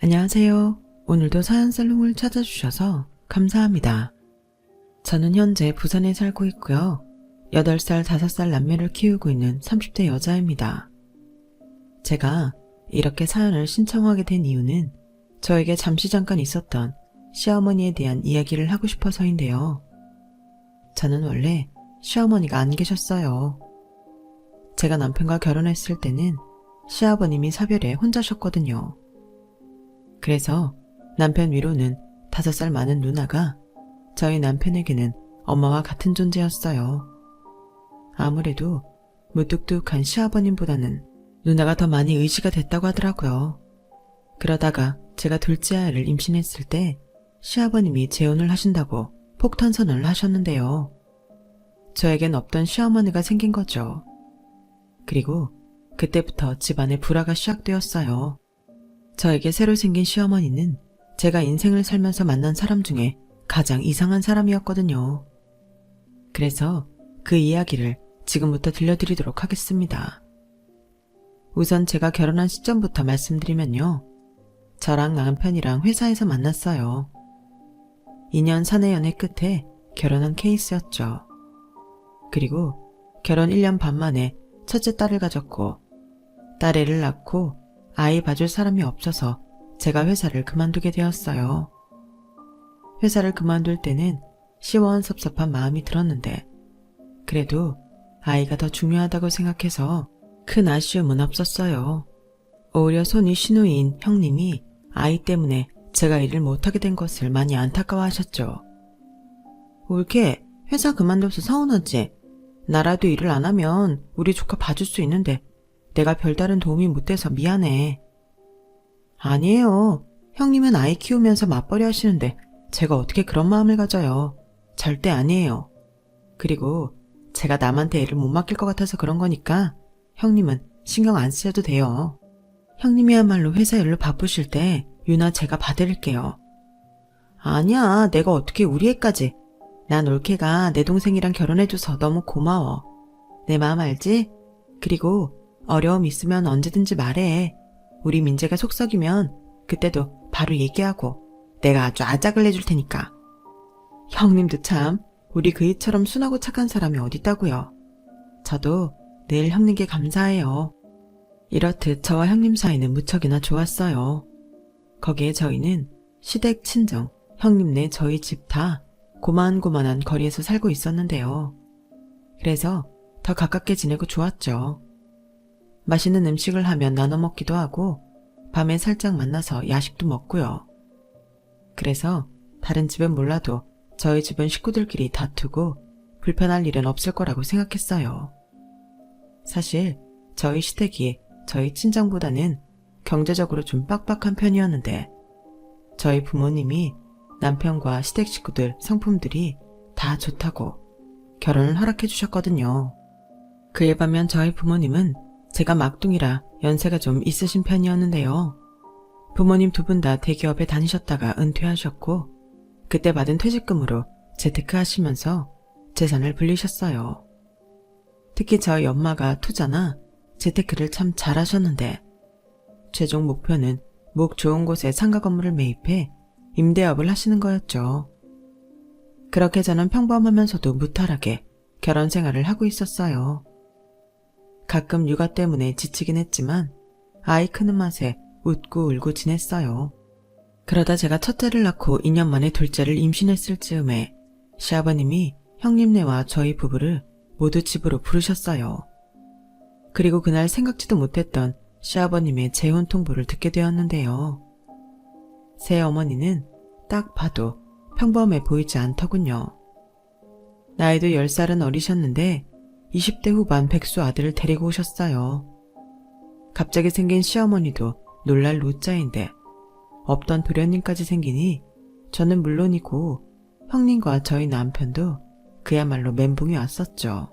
안녕하세요. 오늘도 사연살롱을 찾아주셔서 감사합니다. 저는 현재 부산에 살고 있고요. 8살, 5살 남매를 키우고 있는 30대 여자입니다. 제가 이렇게 사연을 신청하게 된 이유는 저에게 잠깐 있었던 시어머니에 대한 이야기를 하고 싶어서인데요. 저는 원래 시어머니가 안 계셨어요. 제가 남편과 결혼했을 때는 시아버님이 사별해 혼자셨거든요. 그래서 남편 위로는 5살 많은 누나가 저희 남편에게는 엄마와 같은 존재였어요. 아무래도 무뚝뚝한 시아버님보다는 누나가 더 많이 의지가 됐다고 하더라고요. 그러다가 제가 둘째 아이를 임신했을 때 시아버님이 재혼을 하신다고 폭탄 선언을 하셨는데요. 저에겐 없던 시어머니가 생긴 거죠. 그리고 그때부터 집안에 불화가 시작되었어요. 저에게 새로 생긴 시어머니는 제가 인생을 살면서 만난 사람 중에 가장 이상한 사람이었거든요. 그래서 그 이야기를 지금부터 들려드리도록 하겠습니다. 우선 제가 결혼한 시점부터 말씀드리면요. 저랑 남편이랑 회사에서 만났어요. 2년 사내 연애 끝에 결혼한 케이스였죠. 그리고 결혼 1년 반 만에 첫째 딸을 가졌고 딸애를 낳고 아이 봐줄 사람이 없어서 제가 회사를 그만두게 되었어요. 회사를 그만둘 때는 시원섭섭한 마음이 들었는데 그래도 아이가 더 중요하다고 생각해서 큰 아쉬움은 없었어요. 오히려 손이 시누이인 형님이 아이 때문에 제가 일을 못하게 된 것을 많이 안타까워하셨죠. 올케 회사 그만둬서 서운하지? 나라도 일을 안 하면 우리 조카 봐줄 수 있는데 내가 별다른 도움이 못 돼서 미안해. 아니에요. 형님은 아이 키우면서 맞벌이 하시는데 제가 어떻게 그런 마음을 가져요. 절대 아니에요. 그리고 제가 남한테 애를 못 맡길 것 같아서 그런 거니까 형님은 신경 안 쓰셔도 돼요. 형님이야말로 회사 일로 바쁘실 때 유나 제가 봐드릴게요. 아니야, 내가 어떻게 우리 애까지. 난 올케가 내 동생이랑 결혼해줘서 너무 고마워. 내 마음 알지? 그리고 어려움 있으면 언제든지 말해. 우리 민재가 속썩이면 그때도 바로 얘기하고 내가 아주 아작을 내줄 테니까. 형님도 참 우리 그이처럼 순하고 착한 사람이 어딨다고요. 저도 늘 형님께 감사해요. 이렇듯 저와 형님 사이는 무척이나 좋았어요. 거기에 저희는 시댁 친정, 형님네 저희 집 다 고만고만한 거리에서 살고 있었는데요. 그래서 더 가깝게 지내고 좋았죠. 맛있는 음식을 하면 나눠 먹기도 하고 밤에 살짝 만나서 야식도 먹고요. 그래서 다른 집은 몰라도 저희 집은 식구들끼리 다투고 불편할 일은 없을 거라고 생각했어요. 사실 저희 시댁이 저희 친정보다는 경제적으로 좀 빡빡한 편이었는데 저희 부모님이 남편과 시댁 식구들 성품들이 다 좋다고 결혼을 허락해 주셨거든요. 그에 반면 저희 부모님은 제가 막둥이라 연세가 좀 있으신 편이었는데요. 부모님 두 분 다 대기업에 다니셨다가 은퇴하셨고 그때 받은 퇴직금으로 재테크하시면서 재산을 불리셨어요. 특히 저희 엄마가 투자나 재테크를 참 잘하셨는데 최종 목표는 목 좋은 곳에 상가 건물을 매입해 임대업을 하시는 거였죠. 그렇게 저는 평범하면서도 무탈하게 결혼 생활을 하고 있었어요. 가끔 육아 때문에 지치긴 했지만 아이 크는 맛에 웃고 울고 지냈어요. 그러다 제가 첫째를 낳고 2년 만에 둘째를 임신했을 즈음에 시아버님이 형님네와 저희 부부를 모두 집으로 부르셨어요. 그리고 그날 생각지도 못했던 시아버님의 재혼 통보를 듣게 되었는데요. 새 어머니는 딱 봐도 평범해 보이지 않더군요. 나이도 10살은 어리셨는데 20대 후반 백수 아들을 데리고 오셨어요. 갑자기 생긴 시어머니도 놀랄 노자인데 없던 도련님까지 생기니 저는 물론이고 형님과 저희 남편도 그야말로 멘붕이 왔었죠.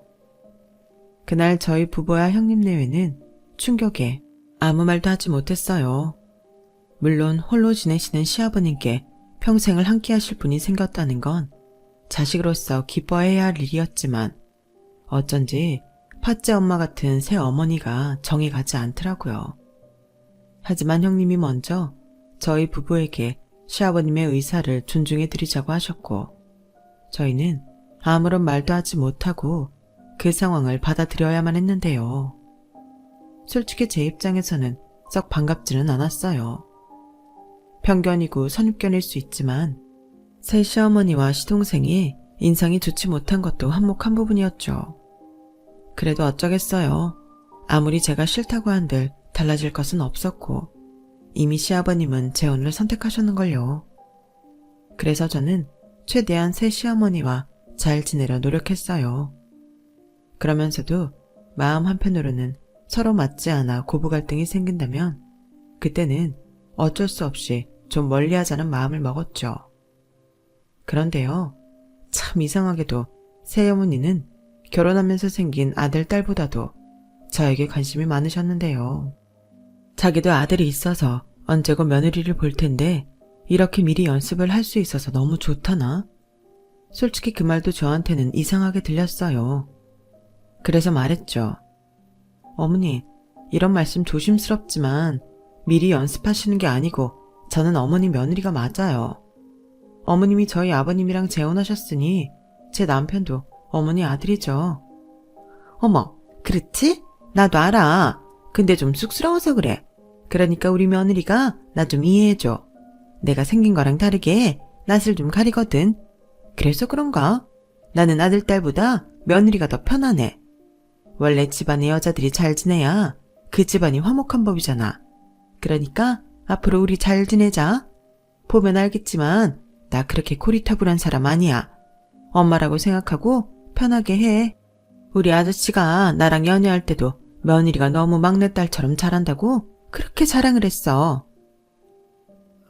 그날 저희 부부와 형님 내외는 충격에 아무 말도 하지 못했어요. 물론 홀로 지내시는 시아버님께 평생을 함께 하실 분이 생겼다는 건 자식으로서 기뻐해야 할 일이었지만 어쩐지 팥째 엄마 같은 새 어머니가 정이 가지 않더라고요. 하지만 형님이 먼저 저희 부부에게 시아버님의 의사를 존중해드리자고 하셨고, 저희는 아무런 말도 하지 못하고 그 상황을 받아들여야만 했는데요. 솔직히 제 입장에서는 썩 반갑지는 않았어요. 편견이고 선입견일 수 있지만 새 시어머니와 시동생이 인상이 좋지 못한 것도 한몫한 부분이었죠. 그래도 어쩌겠어요. 아무리 제가 싫다고 한들 달라질 것은 없었고 이미 시아버님은 재혼을 선택하셨는걸요. 그래서 저는 최대한 새 시어머니와 잘 지내려 노력했어요. 그러면서도 마음 한편으로는 서로 맞지 않아 고부 갈등이 생긴다면 그때는 어쩔 수 없이 좀 멀리하자는 마음을 먹었죠. 그런데요, 참 이상하게도 새어머니는 결혼하면서 생긴 아들, 딸보다도 저에게 관심이 많으셨는데요. 자기도 아들이 있어서 언제고 며느리를 볼 텐데 이렇게 미리 연습을 할 수 있어서 너무 좋다나? 솔직히 그 말도 저한테는 이상하게 들렸어요. 그래서 말했죠. 어머니, 이런 말씀 조심스럽지만 미리 연습하시는 게 아니고 저는 어머니 며느리가 맞아요. 어머님이 저희 아버님이랑 재혼하셨으니 제 남편도 어머니 아들이죠. 어머, 그렇지? 나도 알아. 근데 좀 쑥스러워서 그래. 그러니까 우리 며느리가 나 좀 이해해줘. 내가 생긴 거랑 다르게 낯을 좀 가리거든. 그래서 그런가? 나는 아들, 딸보다 며느리가 더 편하네. 원래 집안의 여자들이 잘 지내야 그 집안이 화목한 법이잖아. 그러니까 앞으로 우리 잘 지내자. 보면 알겠지만 나 그렇게 고리타불한 사람 아니야. 엄마라고 생각하고 편하게 해. 우리 아저씨가 나랑 연애할 때도 며느리가 너무 막내딸처럼 잘한다고 그렇게 자랑을 했어.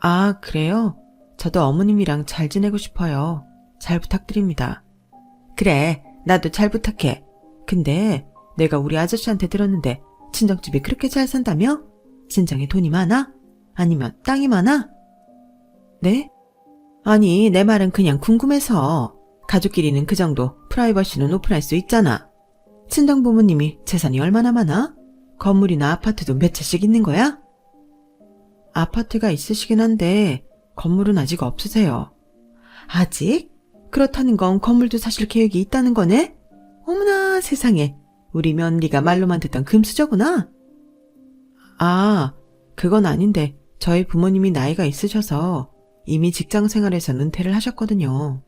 아, 그래요? 저도 어머님이랑 잘 지내고 싶어요. 잘 부탁드립니다. 그래, 나도 잘 부탁해. 근데 내가 우리 아저씨한테 들었는데 친정집이 그렇게 잘 산다며? 친정에 돈이 많아? 아니면 땅이 많아? 네? 아니, 내 말은 그냥 궁금해서. 가족끼리는 그 정도 프라이버시는 오픈할 수 있잖아. 친정 부모님이 재산이 얼마나 많아? 건물이나 아파트도 몇 채씩 있는 거야? 아파트가 있으시긴 한데 건물은 아직 없으세요. 아직? 그렇다는 건 건물도 사실 계획이 있다는 거네? 어머나 세상에, 우리 며느리가 말로만 듣던 금수저구나. 아, 그건 아닌데 저희 부모님이 나이가 있으셔서 이미 직장 생활에서 은퇴를 하셨거든요.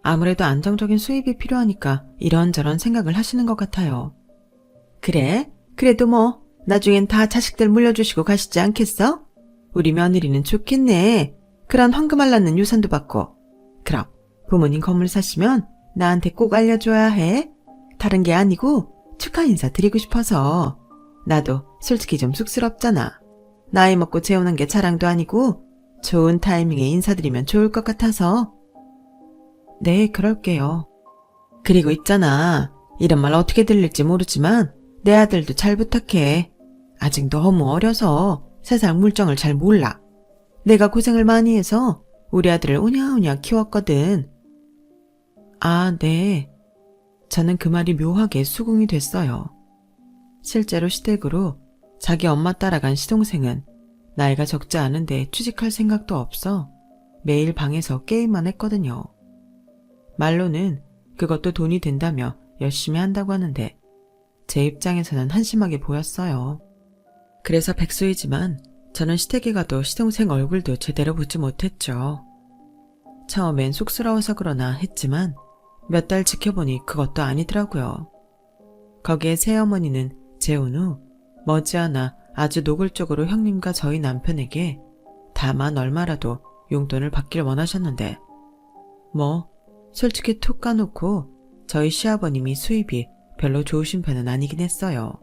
아무래도 안정적인 수입이 필요하니까 이런저런 생각을 하시는 것 같아요. 그래? 그래도 뭐 나중엔 다 자식들 물려주시고 가시지 않겠어? 우리 며느리는 좋겠네. 그런 황금알 낳는 유산도 받고. 그럼 부모님 건물 사시면 나한테 꼭 알려줘야 해. 다른 게 아니고 축하 인사 드리고 싶어서. 나도 솔직히 좀 쑥스럽잖아. 나이 먹고 재혼한 게 자랑도 아니고 좋은 타이밍에 인사드리면 좋을 것 같아서. 네, 그럴게요. 그리고 있잖아. 이런 말 어떻게 들릴지 모르지만 내 아들도 잘 부탁해. 아직 너무 어려서 세상 물정을 잘 몰라. 내가 고생을 많이 해서 우리 아들을 오냐오냐 키웠거든. 아, 네. 저는 그 말이 묘하게 수긍이 됐어요. 실제로 시댁으로 자기 엄마 따라간 시동생은 나이가 적지 않은데 취직할 생각도 없어 매일 방에서 게임만 했거든요. 말로는 그것도 돈이 된다며 열심히 한다고 하는데 제 입장에서는 한심하게 보였어요. 그래서 백수이지만 저는 시댁에 가도 시동생 얼굴도 제대로 보지 못했죠. 처음엔 쑥스러워서 그러나 했지만 몇 달 지켜보니 그것도 아니더라고요. 거기에 새어머니는 재혼 후 머지않아 아주 노골적으로 형님과 저희 남편에게 다만 얼마라도 용돈을 받길 원하셨는데 뭐 솔직히 툭 까놓고 저희 시아버님이 수입이 별로 좋으신 편은 아니긴 했어요.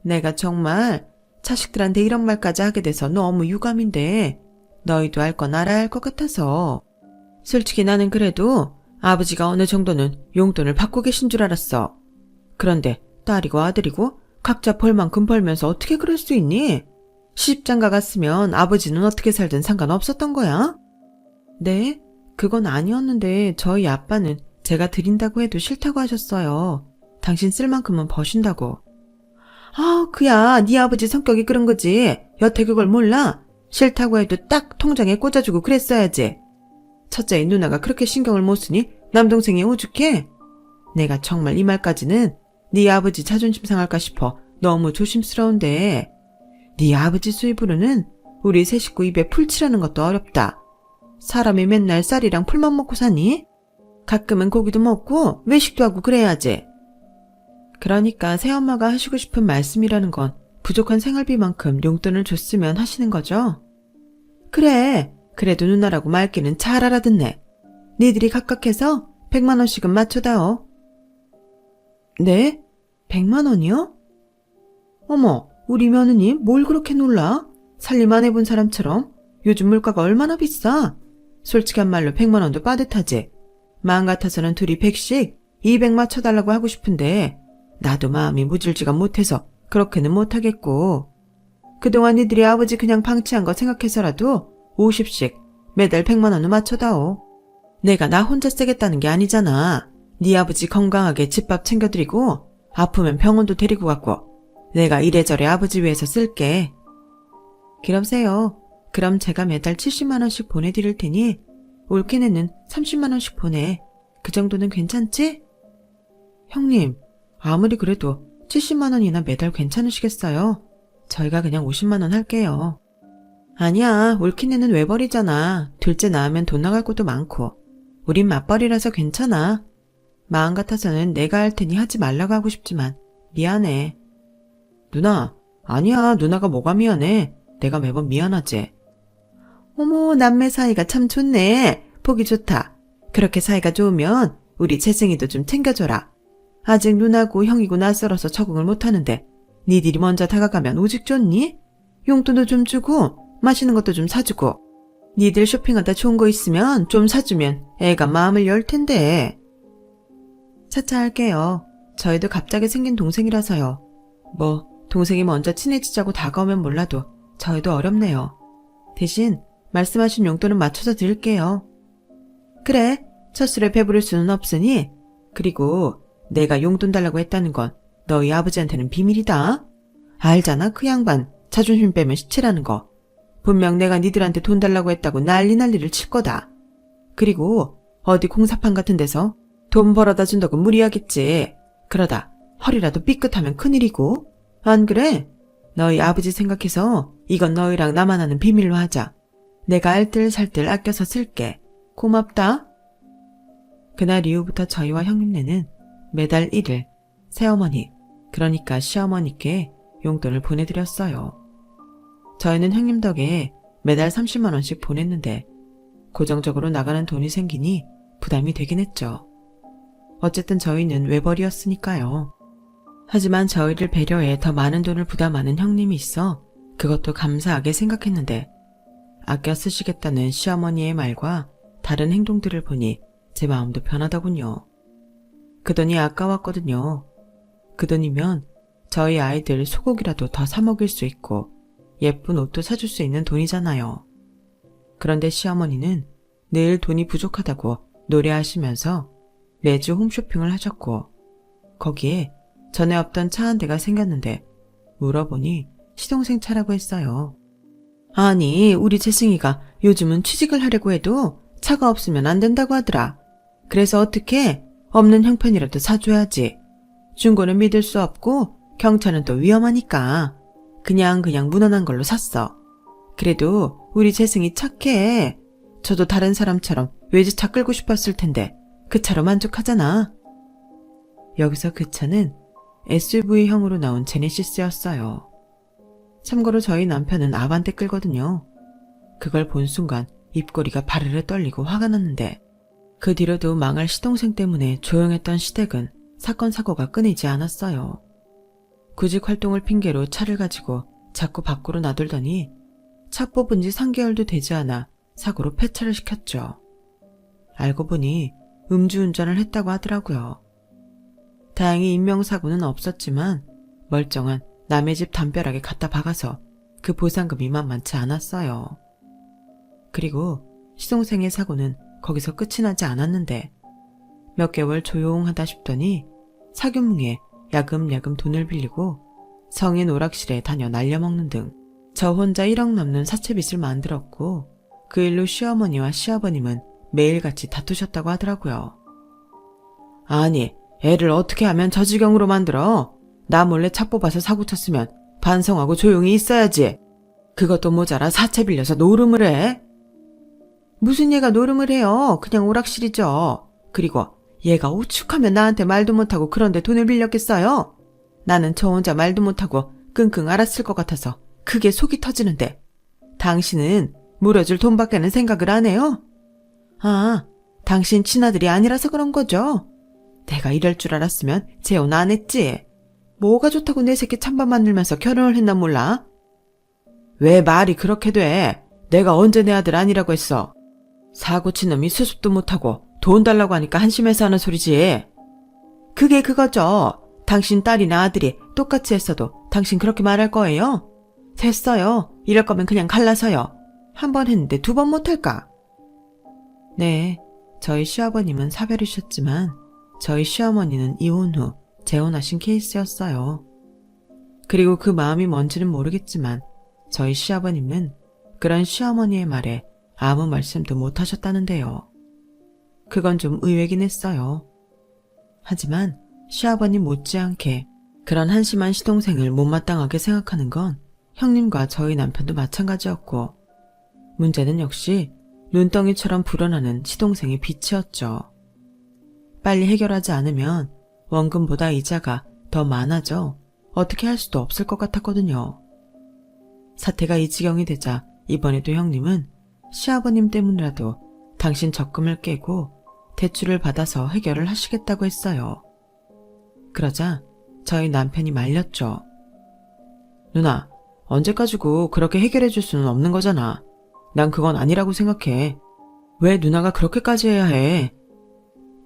내가 정말 자식들한테 이런 말까지 하게 돼서 너무 유감인데 너희도 알 건 알아야 할 것 같아서. 솔직히 나는 그래도 아버지가 어느 정도는 용돈을 받고 계신 줄 알았어. 그런데 딸이고 아들이고 각자 벌 만큼 벌면서 어떻게 그럴 수 있니? 시집장가 갔으면 아버지는 어떻게 살든 상관없었던 거야? 네? 그건 아니었는데 저희 아빠는 제가 드린다고 해도 싫다고 하셨어요. 당신 쓸 만큼은 버신다고. 아, 그야 네 아버지 성격이 그런 거지. 여태 그걸 몰라? 싫다고 해도 딱 통장에 꽂아주고 그랬어야지. 첫째인 누나가 그렇게 신경을 못 쓰니 남동생이 오죽해? 내가 정말 이 말까지는 네 아버지 자존심 상할까 싶어 너무 조심스러운데 네 아버지 수입으로는 우리 세 식구 입에 풀 칠하는 것도 어렵다. 사람이 맨날 쌀이랑 풀만 먹고 사니? 가끔은 고기도 먹고 외식도 하고 그래야지. 그러니까 새엄마가 하시고 싶은 말씀이라는 건 부족한 생활비만큼 용돈을 줬으면 하시는 거죠? 그래, 그래도 누나라고 말귀는 잘 알아듣네. 니들이 각각해서 100만 원씩은 맞춰다오. 네? 100만 원이요? 어머, 우리 며느님 뭘 그렇게 놀라? 살림 안 해본 사람처럼 요즘 물가가 얼마나 비싸? 솔직한 말로 100만 원도 빠듯하지. 마음 같아서는 둘이 100씩 200 맞춰달라고 하고 싶은데 나도 마음이 무질지가 못해서 그렇게는 못하겠고 그동안 니들이 아버지 그냥 방치한 거 생각해서라도 50씩 매달 100만 원을 맞춰다오. 내가 나 혼자 쓰겠다는 게 아니잖아. 네 아버지 건강하게 집밥 챙겨드리고 아프면 병원도 데리고 갔고 내가 이래저래 아버지 위해서 쓸게. 그러세요. 그럼 제가 매달 70만 원씩 보내드릴 테니 올케네는 30만 원씩 보내. 그 정도는 괜찮지? 형님, 아무리 그래도 70만 원이나 매달 괜찮으시겠어요? 저희가 그냥 50만 원 할게요. 아니야, 올케네는 외벌이잖아. 둘째 낳으면 돈 나갈 것도 많고. 우린 맞벌이라서 괜찮아. 마음 같아서는 내가 할 테니 하지 말라고 하고 싶지만 미안해. 누나, 아니야, 누나가 뭐가 미안해. 내가 매번 미안하지. 어머, 남매 사이가 참 좋네. 보기 좋다. 그렇게 사이가 좋으면 우리 재승이도 좀 챙겨줘라. 아직 누나고 형이고 낯설어서 적응을 못하는데 니들이 먼저 다가가면 오직 좋니? 용돈도 좀 주고 맛있는 것도 좀 사주고 니들 쇼핑하다 좋은 거 있으면 좀 사주면 애가 마음을 열 텐데. 차차 할게요. 저희도 갑자기 생긴 동생이라서요. 뭐 동생이 먼저 친해지자고 다가오면 몰라도 저희도 어렵네요. 대신 말씀하신 용돈은 맞춰서 드릴게요. 그래, 첫 술에 배부를 수는 없으니. 그리고 내가 용돈 달라고 했다는 건 너희 아버지한테는 비밀이다. 알잖아, 그 양반 자존심 빼면 시체라는 거. 분명 내가 니들한테 돈 달라고 했다고 난리를 칠 거다. 그리고 어디 공사판 같은 데서 돈 벌어다 준다고 무리하겠지. 그러다 허리라도 삐끗하면 큰일이고. 안 그래? 너희 아버지 생각해서 이건 너희랑 나만 아는 비밀로 하자. 내가 알뜰살뜰 아껴서 쓸게. 고맙다. 그날 이후부터 저희와 형님네는 매달 1일 새어머니, 그러니까 시어머니께 용돈을 보내드렸어요. 저희는 형님 덕에 매달 30만 원씩 보냈는데 고정적으로 나가는 돈이 생기니 부담이 되긴 했죠. 어쨌든 저희는 외벌이었으니까요. 하지만 저희를 배려해 더 많은 돈을 부담하는 형님이 있어 그것도 감사하게 생각했는데 아껴 쓰시겠다는 시어머니의 말과 다른 행동들을 보니 제 마음도 편하더군요. 그 돈이 아까웠거든요. 그 돈이면 저희 아이들 소고기라도 더 사 먹일 수 있고 예쁜 옷도 사줄 수 있는 돈이잖아요. 그런데 시어머니는 늘 돈이 부족하다고 노래하시면서 매주 홈쇼핑을 하셨고 거기에 전에 없던 차 한 대가 생겼는데 물어보니 시동생 차라고 했어요. 아니, 우리 재승이가 요즘은 취직을 하려고 해도 차가 없으면 안 된다고 하더라. 그래서 어떻게 없는 형편이라도 사줘야지. 중고는 믿을 수 없고 경차는 또 위험하니까 그냥 무난한 걸로 샀어. 그래도 우리 재승이 착해. 저도 다른 사람처럼 외제차 끌고 싶었을 텐데 그 차로 만족하잖아. 여기서 그 차는 SUV형으로 나온 제네시스였어요. 참고로 저희 남편은 아반떼 끌거든요. 그걸 본 순간 입꼬리가 바르르 떨리고 화가 났는데 그 뒤로도 망할 시동생 때문에 조용했던 시댁은 사건 사고가 끊이지 않았어요. 구직 활동을 핑계로 차를 가지고 자꾸 밖으로 나돌더니 차 뽑은 지 3개월도 되지 않아 사고로 폐차를 시켰죠. 알고 보니 음주운전을 했다고 하더라고요. 다행히 인명사고는 없었지만 멀쩡한 남의 집 담벼락에 갖다 박아서 그 보상금이 만만치 않았어요. 그리고 시동생의 사고는 거기서 끝이 나지 않았는데 몇 개월 조용하다 싶더니 사교뭉에 야금야금 돈을 빌리고 성인 오락실에 다녀 날려먹는 등 저 혼자 1억 넘는 사채빚을 만들었고 그 일로 시어머니와 시아버님은 매일같이 다투셨다고 하더라고요. 아니, 애를 어떻게 하면 저 지경으로 만들어? 나 몰래 차 뽑아서 사고 쳤으면 반성하고 조용히 있어야지. 그것도 모자라 사채 빌려서 노름을 해? 무슨 얘가 노름을 해요? 그냥 오락실이죠. 그리고 얘가 오죽하면 나한테 말도 못하고 그런데 돈을 빌렸겠어요? 나는 저 혼자 말도 못하고 끙끙 앓았을 것 같아서 그게 속이 터지는데 당신은 물어줄 돈밖에는 생각을 안 해요? 아, 당신 친아들이 아니라서 그런 거죠? 내가 이럴 줄 알았으면 재혼 안 했지. 뭐가 좋다고 내 새끼 찬밥 만들면서 결혼을 했나 몰라? 왜 말이 그렇게 돼? 내가 언제 내 아들 아니라고 했어? 사고친 놈이 수습도 못하고 돈 달라고 하니까 한심해서 하는 소리지. 그게 그거죠. 당신 딸이나 아들이 똑같이 했어도 당신 그렇게 말할 거예요? 됐어요. 이럴 거면 그냥 갈라서요. 한 번 했는데 2번 못할까? 네, 저희 시아버님은 사별이셨지만 저희 시어머니는 이혼 후 재혼하신 케이스였어요. 그리고 그 마음이 뭔지는 모르겠지만 저희 시아버님은 그런 시어머니의 말에 아무 말씀도 못 하셨다는데요. 그건 좀 의외긴 했어요. 하지만 시아버님 못지않게 그런 한심한 시동생을 못마땅하게 생각하는 건 형님과 저희 남편도 마찬가지였고 문제는 역시 눈덩이처럼 불어나는 시동생의 빚이었죠. 빨리 해결하지 않으면 원금보다 이자가 더 많아져 어떻게 할 수도 없을 것 같았거든요. 사태가 이 지경이 되자 이번에도 형님은 시아버님 때문이라도 당신 적금을 깨고 대출을 받아서 해결을 하시겠다고 했어요. 그러자 저희 남편이 말렸죠. 누나, 언제까지고 그렇게 해결해 줄 수는 없는 거잖아. 난 그건 아니라고 생각해. 왜 누나가 그렇게까지 해야 해?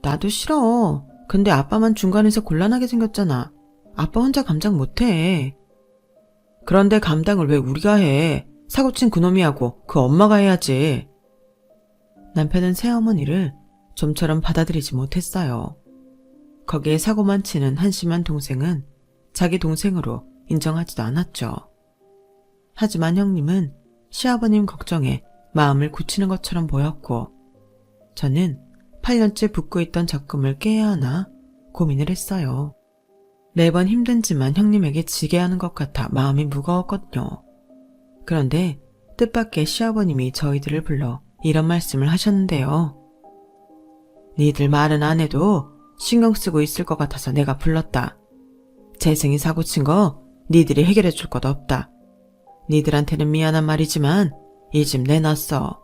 나도 싫어. 근데 아빠만 중간에서 곤란하게 생겼잖아. 아빠 혼자 감당 못해. 그런데 감당을 왜 우리가 해? 사고친 그놈이 하고 그 엄마가 해야지. 남편은 새어머니를 좀처럼 받아들이지 못했어요. 거기에 사고만 치는 한심한 동생은 자기 동생으로 인정하지도 않았죠. 하지만 형님은 시아버님 걱정에 마음을 굳히는 것처럼 보였고 저는 8년째 붓고 있던 적금을 깨야 하나 고민을 했어요. 매번 힘든지만 형님에게 지게 하는 것 같아 마음이 무거웠거든요. 그런데 뜻밖의 시아버님이 저희들을 불러 이런 말씀을 하셨는데요. 니들 말은 안 해도 신경 쓰고 있을 것 같아서 내가 불렀다. 재승이 사고친 거 니들이 해결해 줄 것 없다. 니들한테는 미안한 말이지만 이 집 내놨어.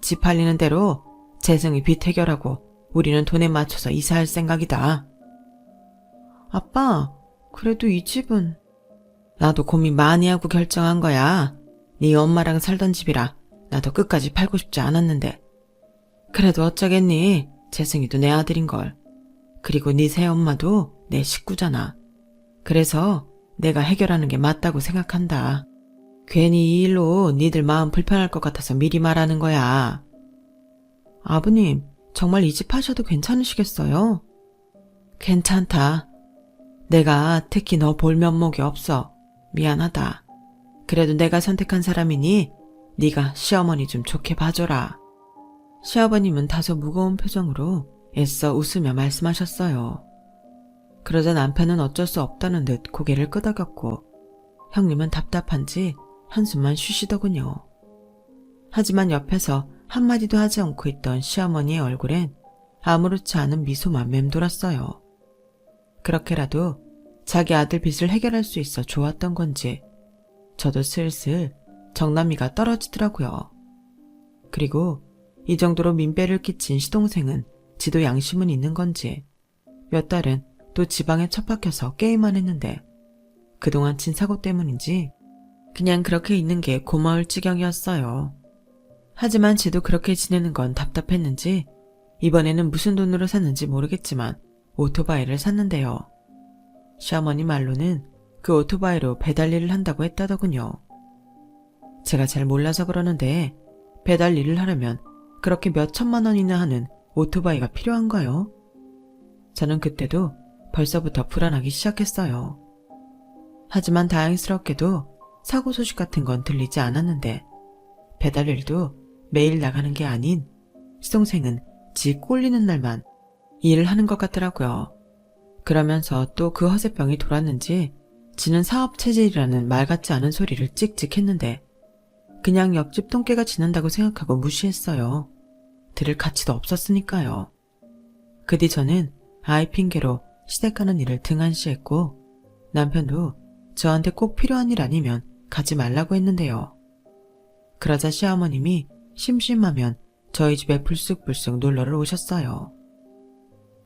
집 팔리는 대로 재승이 빚 해결하고 우리는 돈에 맞춰서 이사할 생각이다. 아빠, 그래도 이 집은... 나도 고민 많이 하고 결정한 거야. 네 엄마랑 살던 집이라 나도 끝까지 팔고 싶지 않았는데. 그래도 어쩌겠니? 재승이도 내 아들인걸. 그리고 네 새엄마도 내 식구잖아. 그래서 내가 해결하는 게 맞다고 생각한다. 괜히 이 일로 니들 마음 불편할 것 같아서 미리 말하는 거야. 아버님, 정말 이 집 하셔도 괜찮으시겠어요? 괜찮다. 내가 특히 너 볼 면목이 없어. 미안하다. 그래도 내가 선택한 사람이니 네가 시어머니 좀 좋게 봐줘라. 시아버님은 다소 무거운 표정으로 애써 웃으며 말씀하셨어요. 그러자 남편은 어쩔 수 없다는 듯 고개를 끄덕였고 형님은 답답한지 한숨만 쉬시더군요. 하지만 옆에서 한마디도 하지 않고 있던 시어머니의 얼굴엔 아무렇지 않은 미소만 맴돌았어요. 그렇게라도 자기 아들 빚을 해결할 수 있어 좋았던 건지 저도 슬슬 정남이가 떨어지더라고요. 그리고 이 정도로 민폐를 끼친 시동생은 지도 양심은 있는 건지 몇 달은 또 지방에 처박혀서 게임만 했는데 그동안 친 사고 때문인지 그냥 그렇게 있는 게 고마울 지경이었어요. 하지만 지도 그렇게 지내는 건 답답했는지 이번에는 무슨 돈으로 샀는지 모르겠지만 오토바이를 샀는데요. 시어머니 말로는 그 오토바이로 배달 일을 한다고 했다더군요. 제가 잘 몰라서 그러는데 배달 일을 하려면 그렇게 몇 천만 원이나 하는 오토바이가 필요한가요? 저는 그때도 벌써부터 불안하기 시작했어요. 하지만 다행스럽게도 사고 소식 같은 건 들리지 않았는데 배달일도 매일 나가는 게 아닌 시동생은 지 꼴리는 날만 일을 하는 것 같더라고요. 그러면서 또 그 허세병이 돌았는지 지는 사업 체질이라는 말 같지 않은 소리를 찍찍 했는데 그냥 옆집 똥개가 지난다고 생각하고 무시했어요. 들을 가치도 없었으니까요. 그 뒤 저는 아이 핑계로 시댁 가는 일을 등한시했고 남편도 저한테 꼭 필요한 일 아니면 가지 말라고 했는데요. 그러자 시어머님이 심심하면 저희 집에 불쑥불쑥 놀러를 오셨어요.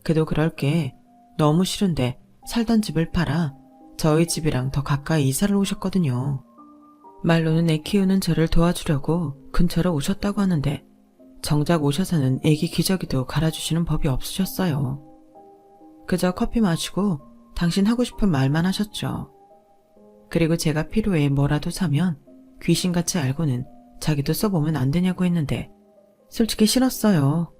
그도 그럴 게 너무 싫은데 살던 집을 팔아 저희 집이랑 더 가까이 이사를 오셨거든요. 말로는 애 키우는 저를 도와주려고 근처로 오셨다고 하는데 정작 오셔서는 애기 기저귀도 갈아주시는 법이 없으셨어요. 그저 커피 마시고 당신 하고 싶은 말만 하셨죠. 그리고 제가 필요해 뭐라도 사면 귀신같이 알고는 자기도 써보면 안 되냐고 했는데 솔직히 싫었어요.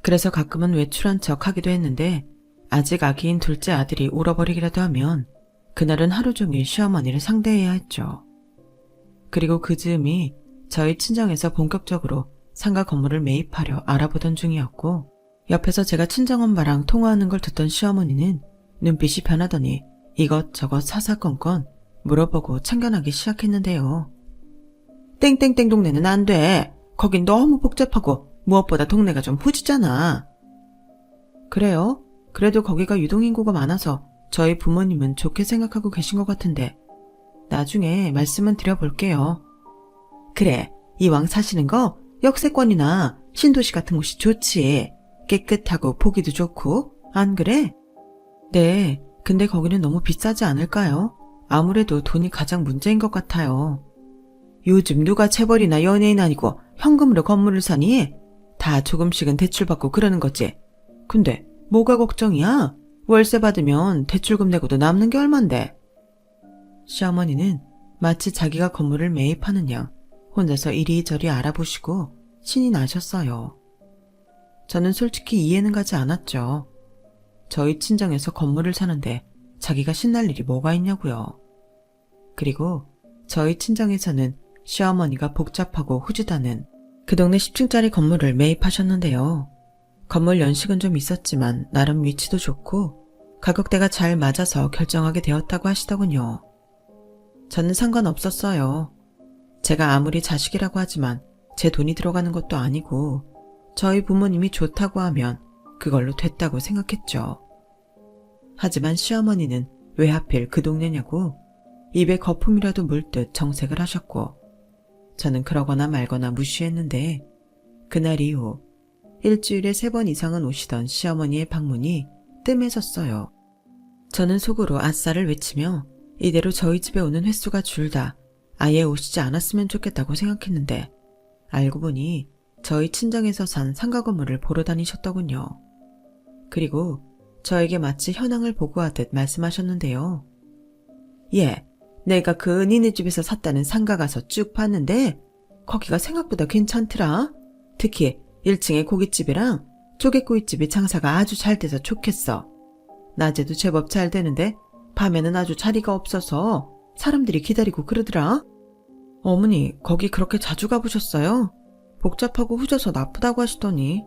그래서 가끔은 외출한 척 하기도 했는데 아직 아기인 둘째 아들이 울어버리기라도 하면 그날은 하루 종일 시어머니를 상대해야 했죠. 그리고 그 즈음이 저희 친정에서 본격적으로 상가 건물을 매입하려 알아보던 중이었고 옆에서 제가 친정엄마랑 통화하는 걸 듣던 시어머니는 눈빛이 변하더니 이것저것 사사건건 물어보고 참견하기 시작했는데요. 땡땡땡 동네는 안 돼. 거긴 너무 복잡하고 무엇보다 동네가 좀 후지잖아. 그래요? 그래도 거기가 유동인구가 많아서 저희 부모님은 좋게 생각하고 계신 것 같은데 나중에 말씀은 드려볼게요. 그래, 이왕 사시는 거 역세권이나 신도시 같은 곳이 좋지. 깨끗하고 보기도 좋고, 안 그래? 네, 근데 거기는 너무 비싸지 않을까요? 아무래도 돈이 가장 문제인 것 같아요. 요즘 누가 재벌이나 연예인 아니고 현금으로 건물을 사니? 다 조금씩은 대출받고 그러는 거지. 근데 뭐가 걱정이야? 월세 받으면 대출금 내고도 남는 게 얼만데. 시어머니는 마치 자기가 건물을 매입하는 양 혼자서 이리저리 알아보시고 신이 나셨어요. 저는 솔직히 이해는 가지 않았죠. 저희 친정에서 건물을 사는데 자기가 신날 일이 뭐가 있냐고요. 그리고 저희 친정에서는 시어머니가 복잡하고 후지다는 그 동네 10층짜리 건물을 매입하셨는데요. 건물 연식은 좀 있었지만 나름 위치도 좋고 가격대가 잘 맞아서 결정하게 되었다고 하시더군요. 저는 상관없었어요. 제가 아무리 자식이라고 하지만 제 돈이 들어가는 것도 아니고 저희 부모님이 좋다고 하면 그걸로 됐다고 생각했죠. 하지만 시어머니는 왜 하필 그 동네냐고 입에 거품이라도 물 듯 정색을 하셨고 저는 그러거나 말거나 무시했는데 그날 이후 일주일에 3번 이상은 오시던 시어머니의 방문이 뜸해졌어요. 저는 속으로 아싸를 외치며 이대로 저희 집에 오는 횟수가 줄다 아예 오시지 않았으면 좋겠다고 생각했는데 알고 보니 저희 친정에서 산 상가 건물을 보러 다니셨더군요. 그리고 저에게 마치 현황을 보고하듯 말씀하셨는데요. 예, 내가 그 니네 집에서 샀다는 상가 가서 쭉 봤는데 거기가 생각보다 괜찮더라. 특히 1층에 고깃집이랑 조개구이집이 장사가 아주 잘 돼서 좋겠어. 낮에도 제법 잘 되는데 밤에는 아주 자리가 없어서 사람들이 기다리고 그러더라. 어머니, 거기 그렇게 자주 가보셨어요? 복잡하고 후져서 나쁘다고 하시더니.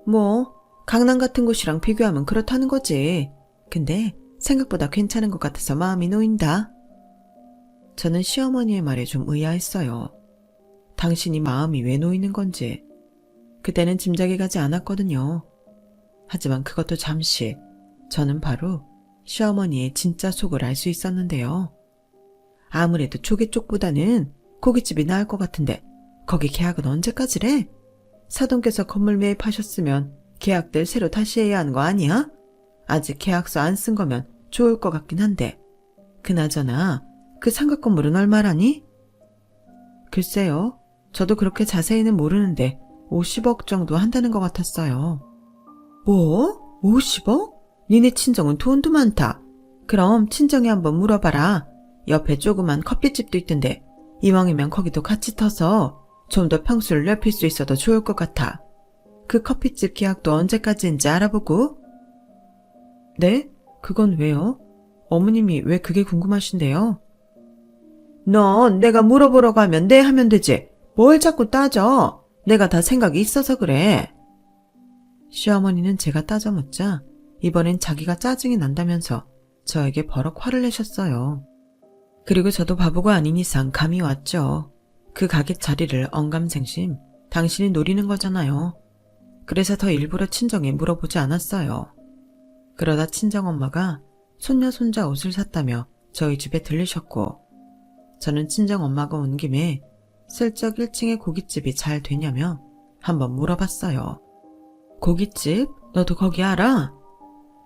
뭐 강남 같은 곳이랑 비교하면 그렇다는 거지. 근데 생각보다 괜찮은 것 같아서 마음이 놓인다. 저는 시어머니의 말에 좀 의아했어요. 당신이 마음이 왜 놓이는 건지 그때는 짐작이 가지 않았거든요. 하지만 그것도 잠시 저는 바로 시어머니의 진짜 속을 알 수 있었는데요. 아무래도 조개 쪽보다는 고깃집이 나을 것 같은데 거기 계약은 언제까지래? 사돈께서 건물 매입하셨으면 계약들 새로 다시 해야 하는 거 아니야? 아직 계약서 안 쓴 거면 좋을 것 같긴 한데 그나저나 그 상가 건물은 얼마라니? 글쎄요. 저도 그렇게 자세히는 모르는데 50억 정도 한다는 것 같았어요. 뭐? 50억? 니네 친정은 돈도 많다. 그럼 친정에 한번 물어봐라. 옆에 조그만 커피집도 있던데 이왕이면 거기도 같이 터서 좀 더 평수를 넓힐 수 있어도 좋을 것 같아. 그 커피집 계약도 언제까지인지 알아보고. 네? 그건 왜요? 어머님이 왜 그게 궁금하신데요? 넌 내가 물어보러 가면 네 하면 되지. 뭘 자꾸 따져. 내가 다 생각이 있어서 그래. 시어머니는 제가 따져 묻자 이번엔 자기가 짜증이 난다면서 저에게 버럭 화를 내셨어요. 그리고 저도 바보가 아닌 이상 감이 왔죠. 그 가게 자리를 언감생심 당신이 노리는 거잖아요. 그래서 더 일부러 친정에 물어보지 않았어요. 그러다 친정엄마가 손녀 손자 옷을 샀다며 저희 집에 들르셨고 저는 친정엄마가 온 김에 슬쩍 1층에 고깃집이 잘 되냐며 한번 물어봤어요. 고깃집? 너도 거기 알아?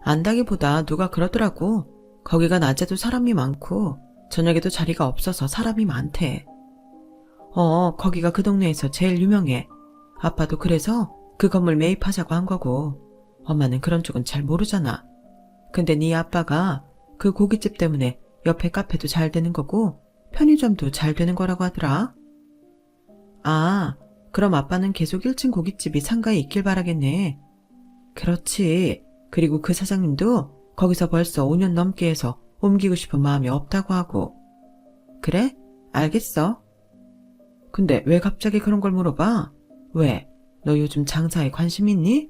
안다기보다 누가 그러더라고. 거기가 낮에도 사람이 많고 저녁에도 자리가 없어서 사람이 많대. 거기가 그 동네에서 제일 유명해. 아빠도 그래서 그 건물 매입하자고 한 거고 엄마는 그런 쪽은 잘 모르잖아. 근데 네 아빠가 그 고깃집 때문에 옆에 카페도 잘 되는 거고 편의점도 잘 되는 거라고 하더라. 아, 그럼 아빠는 계속 1층 고깃집이 상가에 있길 바라겠네. 그렇지. 그리고 그 사장님도 거기서 벌써 5년 넘게 해서 옮기고 싶은 마음이 없다고 하고. 그래? 알겠어. 근데 왜 갑자기 그런 걸 물어봐? 왜? 너 요즘 장사에 관심 있니?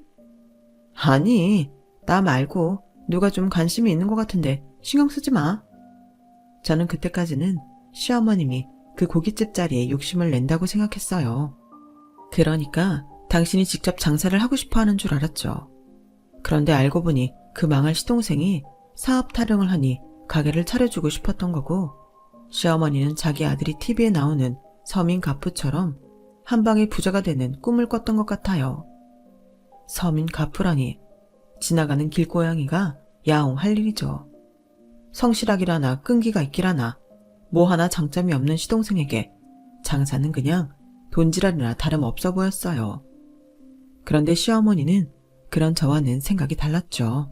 아니, 나 말고 누가 좀 관심이 있는 것 같은데 신경 쓰지 마. 저는 그때까지는 시어머님이 그 고깃집 자리에 욕심을 낸다고 생각했어요. 그러니까 당신이 직접 장사를 하고 싶어 하는 줄 알았죠. 그런데 알고 보니 그 망할 시동생이 사업 타령을 하니 가게를 차려주고 싶었던 거고 시어머니는 자기 아들이 TV에 나오는 서민 가프처럼 한 방에 부자가 되는 꿈을 꿨던 것 같아요. 서민 가프라니 지나가는 길고양이가 야옹할 일이죠. 성실하기라나 끈기가 있기라나 뭐 하나 장점이 없는 시동생에게 장사는 그냥 돈지랄이나 다름없어 보였어요. 그런데 시어머니는 그런 저와는 생각이 달랐죠.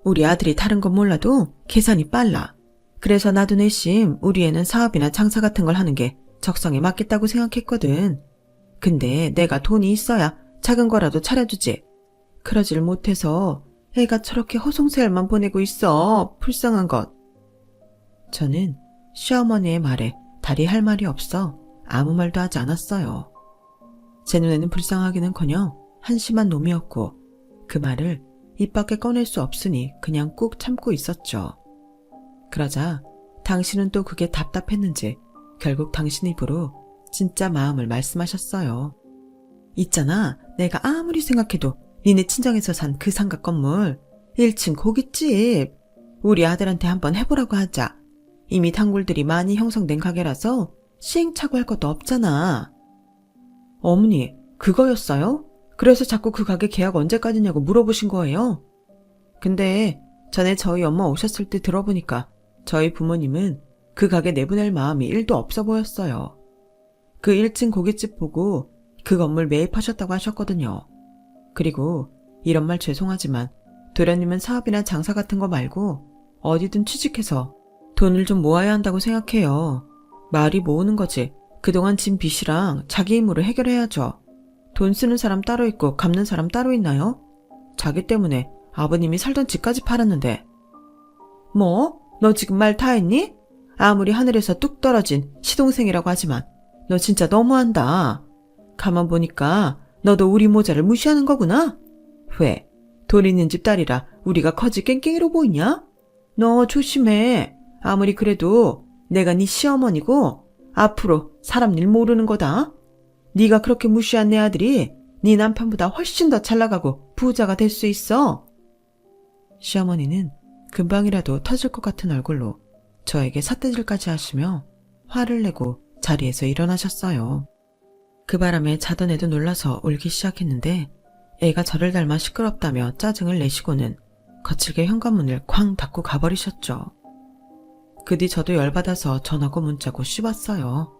우리 아들이 다른 건 몰라도 계산이 빨라. 그래서 나도 내심 우리 애는 사업이나 장사 같은 걸 하는 게 적성에 맞겠다고 생각했거든. 근데 내가 돈이 있어야 작은 거라도 차려주지. 그러질 못해서 애가 저렇게 허송세월만 보내고 있어. 불쌍한 것. 저는 시어머니의 말에 달이 할 말이 없어 아무 말도 하지 않았어요. 제 눈에는 불쌍하기는커녕 한심한 놈이었고 그 말을 입 밖에 꺼낼 수 없으니 그냥 꾹 참고 있었죠. 그러자 당신은 또 그게 답답했는지 결국 당신 입으로 진짜 마음을 말씀하셨어요. 있잖아, 내가 아무리 생각해도 니네 친정에서 산 그 상가 건물 1층 고깃집 우리 아들한테 한번 해보라고 하자. 이미 단골들이 많이 형성된 가게라서 시행착오할 것도 없잖아. 어머니, 그거였어요? 그래서 자꾸 그 가게 계약 언제까지냐고 물어보신 거예요? 근데 전에 저희 엄마 오셨을 때 들어보니까 저희 부모님은 그 가게 내보낼 마음이 1도 없어 보였어요. 그 1층 고깃집 보고 그 건물 매입하셨다고 하셨거든요. 그리고 이런 말 죄송하지만 도련님은 사업이나 장사 같은 거 말고 어디든 취직해서 돈을 좀 모아야 한다고 생각해요. 말이 모으는 거지. 그동안 진 빚이랑 자기 힘으로 해결해야죠. 돈 쓰는 사람 따로 있고 갚는 사람 따로 있나요? 자기 때문에 아버님이 살던 집까지 팔았는데. 뭐? 너 지금 말 다 했니? 아무리 하늘에서 뚝 떨어진 시동생이라고 하지만 너 진짜 너무한다. 가만 보니까 너도 우리 모자를 무시하는 거구나? 왜? 돈 있는 집 딸이라 우리가 거지 깽깽이로 보이냐? 너 조심해. 아무리 그래도 내가 네 시어머니고 앞으로 사람 일 모르는 거다. 네가 그렇게 무시한 내 아들이 네 남편보다 훨씬 더 잘 나가고 부자가 될 수 있어. 시어머니는 금방이라도 터질 것 같은 얼굴로 저에게 삿대질까지 하시며 화를 내고 자리에서 일어나셨어요. 그 바람에 자던 애도 놀라서 울기 시작했는데 애가 저를 닮아 시끄럽다며 짜증을 내시고는 거칠게 현관문을 쾅 닫고 가버리셨죠. 그 뒤 저도 열받아서 전화고 문자고 씹었어요.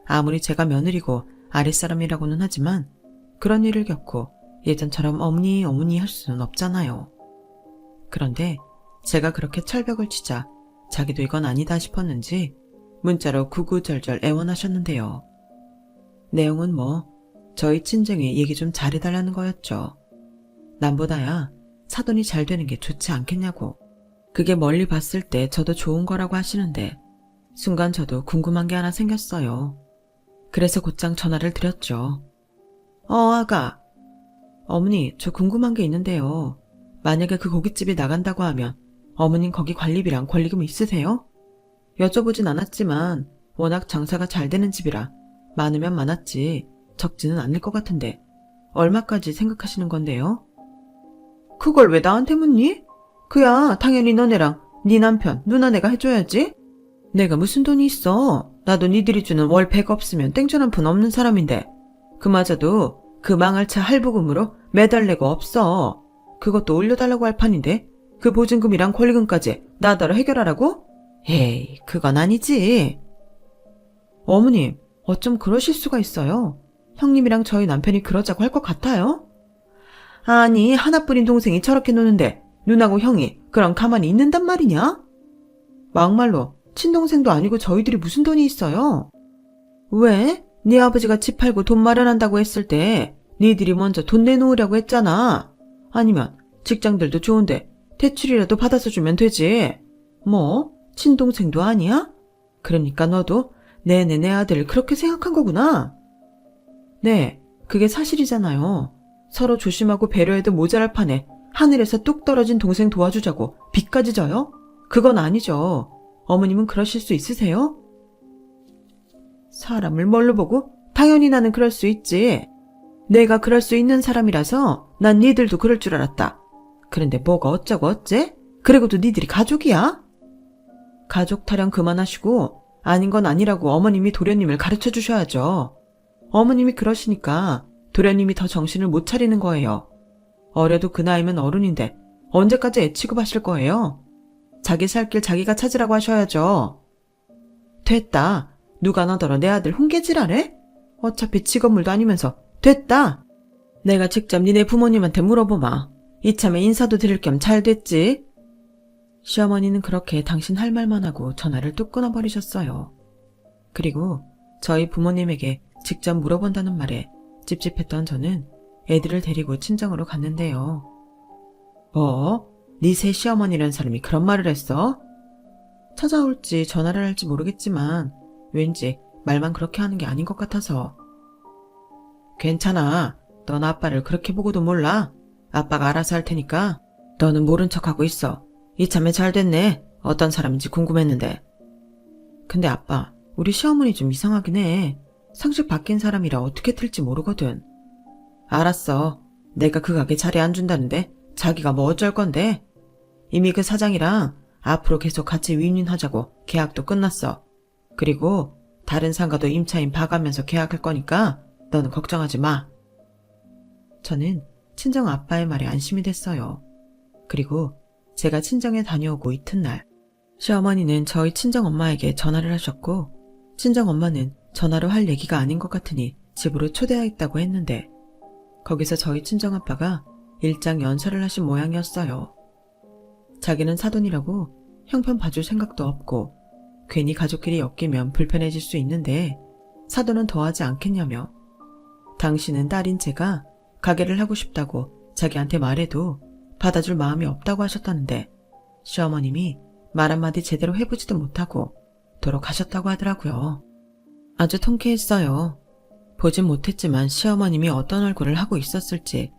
아무리 제가 며느리고 아랫사람이라고는 하지만 그런 일을 겪고 예전처럼 어머니 할 수는 없잖아요. 그런데 제가 그렇게 철벽을 치자 자기도 이건 아니다 싶었는지 문자로 구구절절 애원하셨는데요. 내용은 저희 친정에 얘기 좀 잘해달라는 거였죠. 남보다야 사돈이 잘 되는 게 좋지 않겠냐고. 그게 멀리 봤을 때 저도 좋은 거라고 하시는데 순간 저도 궁금한 게 하나 생겼어요. 그래서 곧장 전화를 드렸죠. 아가. 어머니, 저 궁금한 게 있는데요. 만약에 그 고깃집이 나간다고 하면 어머님 거기 관리비랑 권리금 있으세요? 여쭤보진 않았지만 워낙 장사가 잘 되는 집이라 많으면 많았지 적지는 않을 것 같은데 얼마까지 생각하시는 건데요? 그걸 왜 나한테 묻니? 그야 당연히 너네랑 네 남편, 누나네가 해줘야지. 내가 무슨 돈이 있어. 나도 니들이 주는 월 100 없으면 땡전 한 푼 없는 사람인데 그마저도 그 망할 차 할부금으로 매달 내고 없어. 그것도 올려달라고 할 판인데 그 보증금이랑 권리금까지 나더러 해결하라고? 에이, 그건 아니지. 어머님, 어쩜 그러실 수가 있어요? 형님이랑 저희 남편이 그러자고 할 것 같아요? 아니, 하나뿐인 동생이 저렇게 노는데 누나고 형이 그럼 가만히 있는단 말이냐? 막말로 친동생도 아니고 저희들이 무슨 돈이 있어요? 왜? 네 아버지가 집 팔고 돈 마련한다고 했을 때 니들이 먼저 돈 내놓으려고 했잖아. 아니면 직장들도 좋은데 대출이라도 받아서 주면 되지. 뭐? 친동생도 아니야? 그러니까 너도 내 아들을 그렇게 생각한 거구나. 네, 그게 사실이잖아요. 서로 조심하고 배려해도 모자랄 판에 하늘에서 뚝 떨어진 동생 도와주자고 빚까지 져요? 그건 아니죠. 어머님은 그러실 수 있으세요? 사람을 뭘로 보고? 당연히 나는 그럴 수 있지. 내가 그럴 수 있는 사람이라서 난 니들도 그럴 줄 알았다. 그런데 뭐가 어쩌고 어째? 그리고도 니들이 가족이야? 가족 타령 그만하시고 아닌 건 아니라고 어머님이 도련님을 가르쳐 주셔야죠. 어머님이 그러시니까 도련님이 더 정신을 못 차리는 거예요. 어려도 그 나이면 어른인데 언제까지 애 취급하실 거예요? 자기 살 길 자기가 찾으라고 하셔야죠. 됐다. 누가 너더러 내 아들 훈계질하래? 어차피 직업물도 아니면서 됐다. 내가 직접 니네 부모님한테 물어보마. 이참에 인사도 드릴 겸 잘 됐지? 시어머니는 그렇게 당신 할 말만 하고 전화를 뚝 끊어버리셨어요. 그리고 저희 부모님에게 직접 물어본다는 말에 찝찝했던 저는 애들을 데리고 친정으로 갔는데요. 뭐? 네 새 시어머니라는 사람이 그런 말을 했어? 찾아올지 전화를 할지 모르겠지만 왠지 말만 그렇게 하는 게 아닌 것 같아서. 괜찮아. 넌 아빠를 그렇게 보고도 몰라. 아빠가 알아서 할 테니까 너는 모른 척하고 있어. 이참에 잘 됐네. 어떤 사람인지 궁금했는데. 근데 아빠, 우리 시어머니 좀 이상하긴 해. 상식 바뀐 사람이라 어떻게 틀지 모르거든. 알았어. 내가 그 가게 자리 안 준다는데 자기가 뭐 어쩔 건데. 이미 그 사장이랑 앞으로 계속 같이 윈윈하자고 계약도 끝났어. 그리고 다른 상가도 임차인 봐가면서 계약할 거니까 너는 걱정하지 마. 저는 친정 아빠의 말에 안심이 됐어요. 그리고 제가 친정에 다녀오고 이튿날 시어머니는 저희 친정엄마에게 전화를 하셨고 친정엄마는 전화로 할 얘기가 아닌 것 같으니 집으로 초대하겠다고 했는데 거기서 저희 친정아빠가 일장 연설을 하신 모양이었어요. 자기는 사돈이라고 형편 봐줄 생각도 없고 괜히 가족끼리 엮이면 불편해질 수 있는데 사돈은 더하지 않겠냐며 당신은 딸인 제가 가게를 하고 싶다고 자기한테 말해도 받아줄 마음이 없다고 하셨다는데 시어머님이 말 한마디 제대로 해보지도 못하고 돌아가셨다고 하더라고요. 아주 통쾌했어요. 보진 못했지만 시어머님이 어떤 얼굴을 하고 있었을지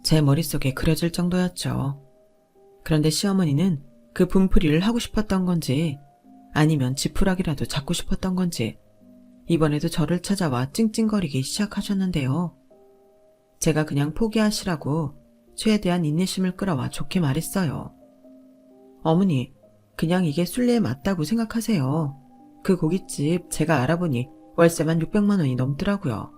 제 머릿속에 그려질 정도였죠. 그런데 시어머니는 그 분풀이를 하고 싶었던 건지 아니면 지푸라기라도 잡고 싶었던 건지 이번에도 저를 찾아와 찡찡거리기 시작하셨는데요. 제가 그냥 포기하시라고 최대한 인내심을 끌어와 좋게 말했어요. 어머니, 그냥 이게 순리에 맞다고 생각하세요. 그 고깃집 제가 알아보니 월세만 600만 원이 넘더라고요.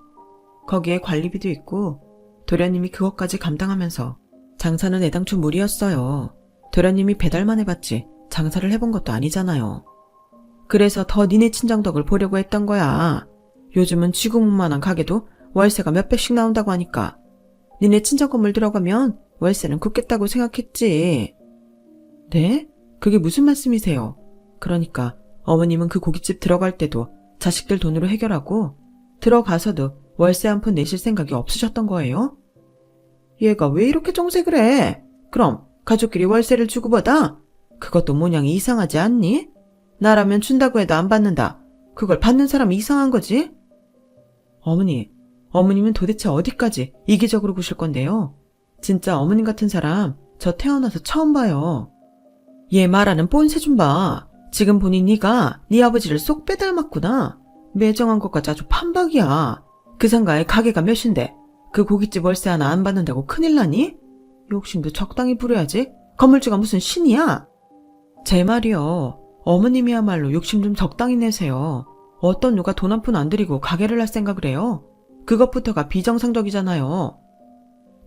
거기에 관리비도 있고 도련님이 그것까지 감당하면서 장사는 애당초 무리였어요. 도련님이 배달만 해봤지 장사를 해본 것도 아니잖아요. 그래서 더 니네 친정 덕을 보려고 했던 거야. 요즘은 쥐구멍만한 가게도 월세가 몇백씩 나온다고 하니까 니네 친정 건물 들어가면 월세는 굳겠다고 생각했지. 네? 그게 무슨 말씀이세요? 그러니까 어머님은 그 고깃집 들어갈 때도 자식들 돈으로 해결하고 들어가서도 월세 한 푼 내실 생각이 없으셨던 거예요? 얘가 왜 이렇게 정색을 해? 그럼 가족끼리 월세를 주고받아? 그것도 모양이 이상하지 않니? 나라면 준다고 해도 안 받는다. 그걸 받는 사람이 이상한 거지? 어머님은 도대체 어디까지 이기적으로 구실 건데요? 진짜 어머님 같은 사람 저 태어나서 처음 봐요. 얘 말하는 뽐새 좀 봐. 지금 보니 네가 네 아버지를 쏙 빼닮았구나. 매정한 것까지 아주 판박이야. 그 상가에 가게가 몇인데 그 고깃집 월세 하나 안 받는다고 큰일 나니? 욕심도 적당히 부려야지. 건물주가 무슨 신이야? 제 말이요. 어머님이야말로 욕심 좀 적당히 내세요. 어떤 누가 돈 한 푼 안 들이고 가게를 할 생각을 해요? 그것부터가 비정상적이잖아요.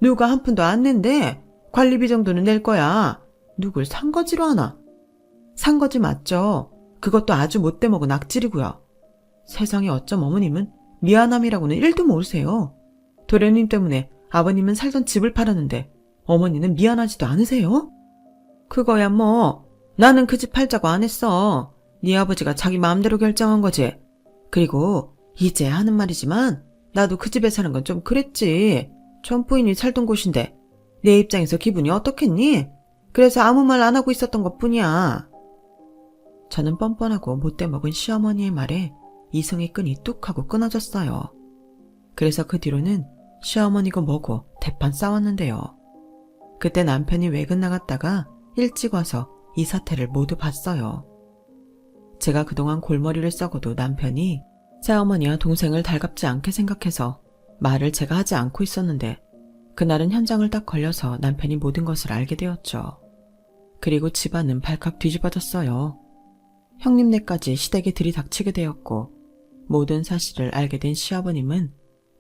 누가 한 푼도 안 낸대. 관리비 정도는 낼 거야. 누굴 산거지로 하나? 산거지 맞죠. 그것도 아주 못돼 먹은 악질이고요. 세상에 어쩜 어머님은 미안함이라고는 1도 모르세요. 도련님 때문에 아버님은 살던 집을 팔았는데 어머니는 미안하지도 않으세요? 그거야 뭐 나는 그 집 팔자고 안 했어. 네 아버지가 자기 마음대로 결정한 거지. 그리고 이제 하는 말이지만 나도 그 집에 사는 건 좀 그랬지. 전부인이 살던 곳인데 내 입장에서 기분이 어떻겠니? 그래서 아무 말 안 하고 있었던 것뿐이야. 저는 뻔뻔하고 못돼 먹은 시어머니의 말에 이성의 끈이 뚝 하고 끊어졌어요. 그래서 그 뒤로는 시어머니고 뭐고 대판 싸웠는데요. 그때 남편이 외근 나갔다가 일찍 와서 이 사태를 모두 봤어요. 제가 그동안 골머리를 썩어도 남편이 새어머니와 동생을 달갑지 않게 생각해서 말을 제가 하지 않고 있었는데 그날은 현장을 딱 걸려서 남편이 모든 것을 알게 되었죠. 그리고 집안은 발칵 뒤집어졌어요. 형님네까지 시댁에 들이닥치게 되었고 모든 사실을 알게 된 시아버님은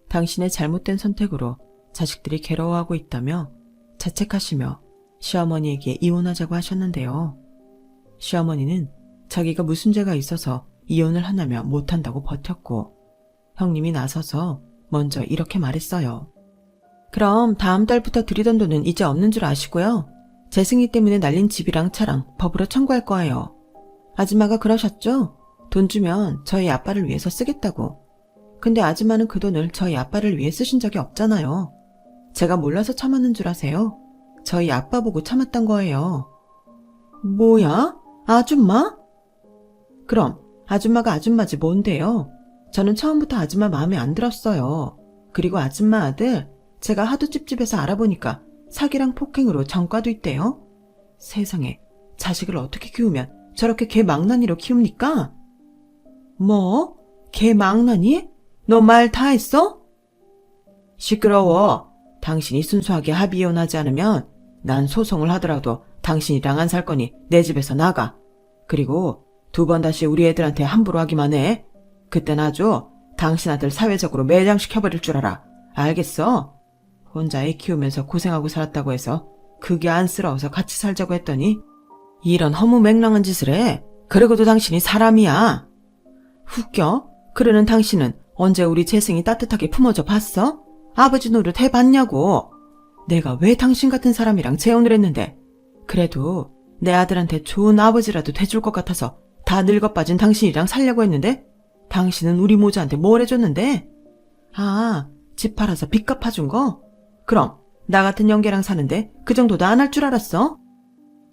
당신의 잘못된 선택으로 자식들이 괴로워하고 있다며 자책하시며 시어머니에게 이혼하자고 하셨는데요. 시어머니는 자기가 무슨 죄가 있어서 이혼을 하냐며 못한다고 버텼고 형님이 나서서 먼저 이렇게 말했어요. 그럼 다음 달부터 드리던 돈은 이제 없는 줄 아시고요. 재승이 때문에 날린 집이랑 차랑 법으로 청구할 거예요. 아줌마가 그러셨죠? 돈 주면 저희 아빠를 위해서 쓰겠다고. 근데 아줌마는 그 돈을 저희 아빠를 위해 쓰신 적이 없잖아요. 제가 몰라서 참았는 줄 아세요? 저희 아빠 보고 참았던 거예요. 뭐야? 아줌마? 그럼 아줌마가 아줌마지 뭔데요? 저는 처음부터 아줌마 마음에 안 들었어요. 그리고 아줌마 아들 제가 하도 찝찝해서 알아보니까 사기랑 폭행으로 전과도 있대요. 세상에 자식을 어떻게 키우면 저렇게 개 망나니로 키웁니까? 뭐? 개 망나니? 너 말 다 했어? 시끄러워. 당신이 순수하게 합의 이혼하지 않으면 난 소송을 하더라도 당신이랑 안 살 거니 내 집에서 나가. 그리고 2번 다시 우리 애들한테 함부로 하기만 해. 그땐 아주 당신 아들 사회적으로 매장시켜버릴 줄 알아. 알겠어? 혼자 애 키우면서 고생하고 살았다고 해서 그게 안쓰러워서 같이 살자고 했더니 이런 허무맹랑한 짓을 해. 그러고도 당신이 사람이야. 웃겨? 그러는 당신은 언제 우리 재승이 따뜻하게 품어줘 봤어? 아버지 노릇 해봤냐고. 내가 왜 당신 같은 사람이랑 재혼을 했는데 그래도 내 아들한테 좋은 아버지라도 돼줄 것 같아서 다 늙어빠진 당신이랑 살려고 했는데 당신은 우리 모자한테 뭘 해줬는데? 아, 집 팔아서 빚 갚아준 거? 그럼 나 같은 영계랑 사는데 그 정도도 안 할 줄 알았어?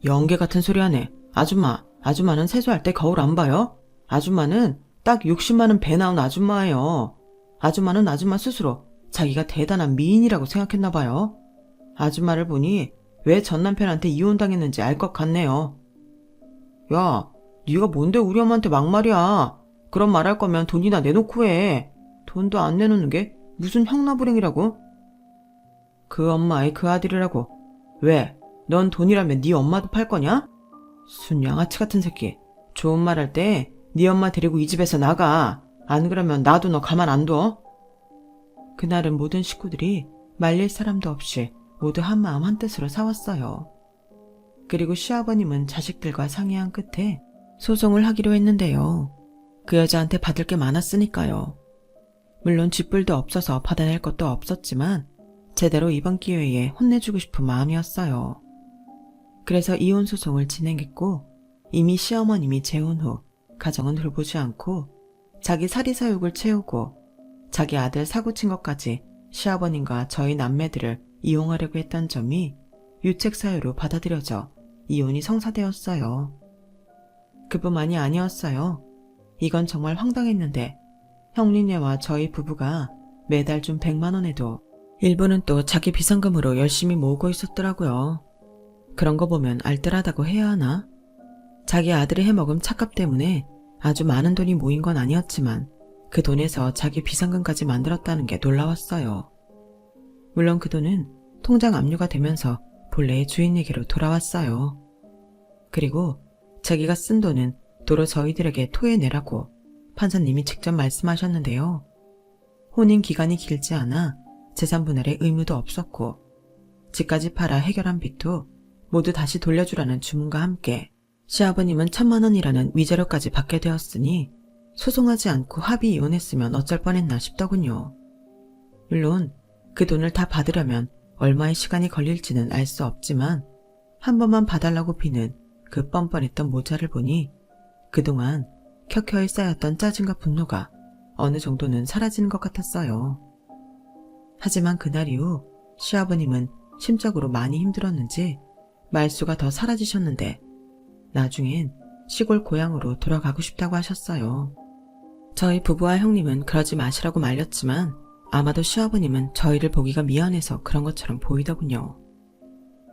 영계 같은 소리 하네. 아줌마는 세수할 때 거울 안 봐요? 아줌마는 딱 60만 원 배 나온 아줌마예요. 아줌마는 아줌마 스스로 자기가 대단한 미인이라고 생각했나 봐요. 아줌마를 보니 왜 전 남편한테 이혼당했는지 알 것 같네요. 야, 네가 뭔데 우리 엄마한테 막말이야. 그런 말 할 거면 돈이나 내놓고 해. 돈도 안 내놓는 게 무슨 형나불행이라고? 그 엄마의 그 아들이라고. 왜? 넌 돈이라면 네 엄마도 팔 거냐? 순 양아치 같은 새끼. 좋은 말 할 때 네 엄마 데리고 이 집에서 나가. 안 그러면 나도 너 가만 안 둬. 그날은 모든 식구들이 말릴 사람도 없이 모두 한마음 한뜻으로 싸웠어요. 그리고 시아버님은 자식들과 상의한 끝에 소송을 하기로 했는데요. 그 여자한테 받을 게 많았으니까요. 물론 쥐뿔도 없어서 받아낼 것도 없었지만 제대로 이번 기회에 혼내주고 싶은 마음이었어요. 그래서 이혼 소송을 진행했고 이미 시어머님이 재혼 후 가정은 돌보지 않고 자기 사리사욕을 채우고 자기 아들 사고친 것까지 시아버님과 저희 남매들을 이용하려고 했던 점이 유책 사유로 받아들여져 이혼이 성사되었어요. 그뿐만이 아니었어요. 이건 정말 황당했는데 형님네와 저희 부부가 매달 준 100만 원에도 일부는 또 자기 비상금으로 열심히 모으고 있었더라고요. 그런 거 보면 알뜰하다고 해야 하나? 자기 아들이 해먹은 착각 때문에 아주 많은 돈이 모인 건 아니었지만 그 돈에서 자기 비상금까지 만들었다는 게 놀라웠어요. 물론 그 돈은 통장 압류가 되면서 본래의 주인에게로 돌아왔어요. 그리고 자기가 쓴 돈은 도로 저희들에게 토해내라고 판사님이 직접 말씀하셨는데요. 혼인 기간이 길지 않아 재산 분할의 의무도 없었고 집까지 팔아 해결한 빚도 모두 다시 돌려주라는 주문과 함께 시아버님은 1,000만 원이라는 위자료까지 받게 되었으니 소송하지 않고 합의 이혼했으면 어쩔 뻔했나 싶더군요. 물론 그 돈을 다 받으려면 얼마의 시간이 걸릴지는 알 수 없지만 한 번만 봐달라고 비는 그 뻔뻔했던 모자를 보니 그동안 켜켜이 쌓였던 짜증과 분노가 어느 정도는 사라지는 것 같았어요. 하지만 그날 이후 시아버님은 심적으로 많이 힘들었는지 말수가 더 사라지셨는데 나중엔 시골 고향으로 돌아가고 싶다고 하셨어요. 저희 부부와 형님은 그러지 마시라고 말렸지만 아마도 시아버님은 저희를 보기가 미안해서 그런 것처럼 보이더군요.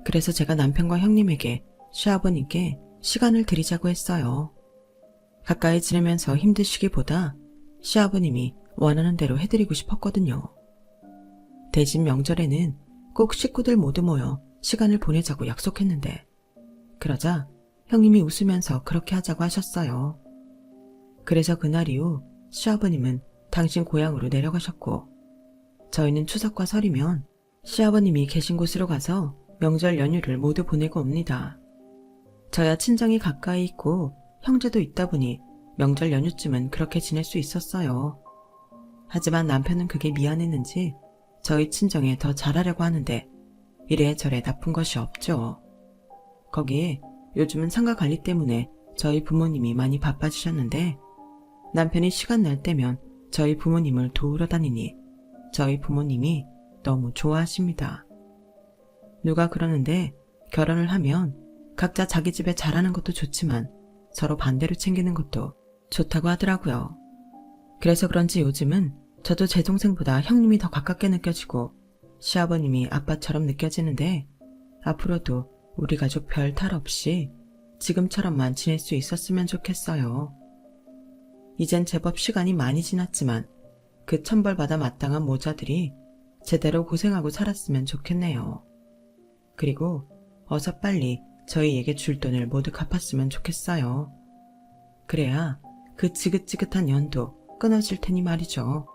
그래서 제가 남편과 형님에게 시아버님께 시간을 드리자고 했어요. 가까이 지내면서 힘드시기보다 시아버님이 원하는 대로 해드리고 싶었거든요. 대신 명절에는 꼭 식구들 모두 모여 시간을 보내자고 약속했는데 그러자 형님이 웃으면서 그렇게 하자고 하셨어요. 그래서 그날 이후 시아버님은 당신 고향으로 내려가셨고 저희는 추석과 설이면 시아버님이 계신 곳으로 가서 명절 연휴를 모두 보내고 옵니다. 저야 친정이 가까이 있고 형제도 있다 보니 명절 연휴쯤은 그렇게 지낼 수 있었어요. 하지만 남편은 그게 미안했는지 저희 친정에 더 잘하려고 하는데 이래저래 나쁜 것이 없죠. 거기에 요즘은 상가 관리 때문에 저희 부모님이 많이 바빠지셨는데 남편이 시간 날 때면 저희 부모님을 도우러 다니니 저희 부모님이 너무 좋아하십니다. 누가 그러는데 결혼을 하면 각자 자기 집에 잘하는 것도 좋지만 서로 반대로 챙기는 것도 좋다고 하더라고요. 그래서 그런지 요즘은 저도 제 동생보다 형님이 더 가깝게 느껴지고 시아버님이 아빠처럼 느껴지는데 앞으로도 우리 가족 별 탈 없이 지금처럼만 지낼 수 있었으면 좋겠어요. 이젠 제법 시간이 많이 지났지만 그 천벌받아 마땅한 모자들이 제대로 고생하고 살았으면 좋겠네요. 그리고 어서 빨리 저희에게 줄 돈을 모두 갚았으면 좋겠어요. 그래야 그 지긋지긋한 연도 끊어질 테니 말이죠.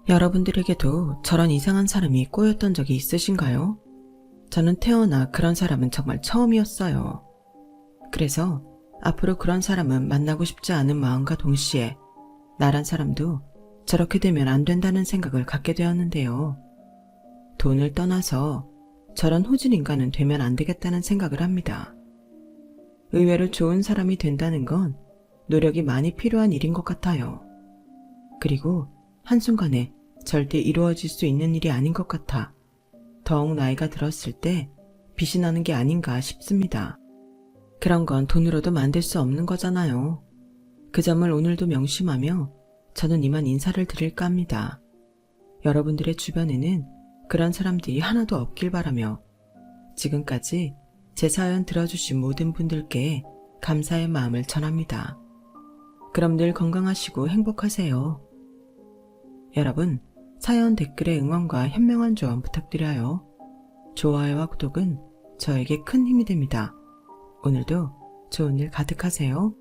여러분들에게도 저런 이상한 사람이 꼬였던 적이 있으신가요? 저는 태어나 그런 사람은 정말 처음이었어요. 그래서 앞으로 그런 사람은 만나고 싶지 않은 마음과 동시에 나란 사람도 저렇게 되면 안 된다는 생각을 갖게 되었는데요. 돈을 떠나서 저런 호진 인간은 되면 안 되겠다는 생각을 합니다. 의외로 좋은 사람이 된다는 건 노력이 많이 필요한 일인 것 같아요. 그리고 한순간에 절대 이루어질 수 있는 일이 아닌 것 같아 더욱 나이가 들었을 때 빛이 나는 게 아닌가 싶습니다. 그런 건 돈으로도 만들 수 없는 거잖아요. 그 점을 오늘도 명심하며 저는 이만 인사를 드릴까 합니다. 여러분들의 주변에는 그런 사람들이 하나도 없길 바라며 지금까지 제 사연 들어주신 모든 분들께 감사의 마음을 전합니다. 그럼 늘 건강하시고 행복하세요. 여러분, 사연 댓글에 응원과 현명한 조언 부탁드려요. 좋아요와 구독은 저에게 큰 힘이 됩니다. 오늘도 좋은 일 가득하세요.